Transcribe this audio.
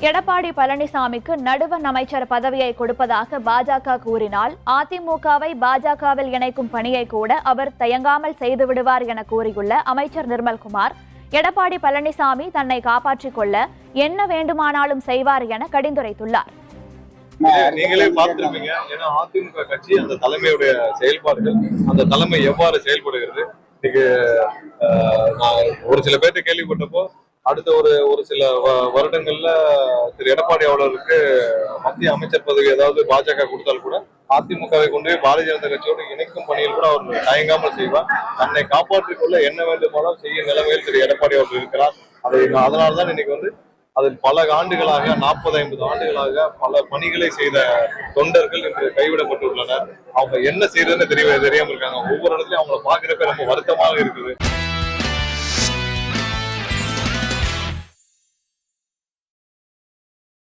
எடப்பாடி பழனிசாமிக்கு நடுவண் அமைச்சர் பதவியை கொடுப்பதாக பாஜக கூறினால் அதிமுகவை பாஜகவில் இணைக்கும் பணியை கூட அவர் தயங்காமல் செய்துவிடுவார் என கூறியுள்ள அமைச்சர் நிர்மல்குமார், எடப்பாடி பழனிசாமி தன்னை காப்பாற்றிக் கொள்ள என்ன வேண்டுமானாலும் செய்வார் என கடிந்துரைத்துள்ளார். நீங்களே பார்த்திருப்பீங்க. ஏன்னா அதிமுக கட்சி அந்த தலைமையுடைய செயல்பாடுகள், அந்த தலைமை எவ்வாறு செயல்படுகிறது. இன்னைக்கு ஒரு சில பேர்த்த கேள்விப்பட்டப்போ அடுத்த ஒரு சில வருடங்கள்ல திரு எடப்பாடி அவர்களுக்கு மத்திய அமைச்சர் பதவி ஏதாவது பாஜக கொடுத்தால் கூட அதிமுகவை கொண்டு போய் பாரதிய ஜனதா கட்சியோடு இணைக்கும் பணியில் கூட அவர் தயங்காமல் செய்வார். தன்னை காப்பாற்றிக் கொள்ள என்ன வேண்டுமானால் செய்யும் நிலைமையில் திரு எடப்பாடி அவர்கள் இருக்கிறார். அதனால்தான் இன்னைக்கு அதில் பல ஆண்டுகளாக 40-50 ஆண்டுகளாக பல பணிகளை செய்த தொண்டர்கள் இன்று கைவிடப்பட்டுள்ளனர். அவங்க என்ன செய்யறதுன்னு தெரியாம இருக்காங்க. ஒவ்வொரு இடத்துலயும் அவங்களை பாக்குறப்ப ரொம்ப வருத்தமாக இருக்குது.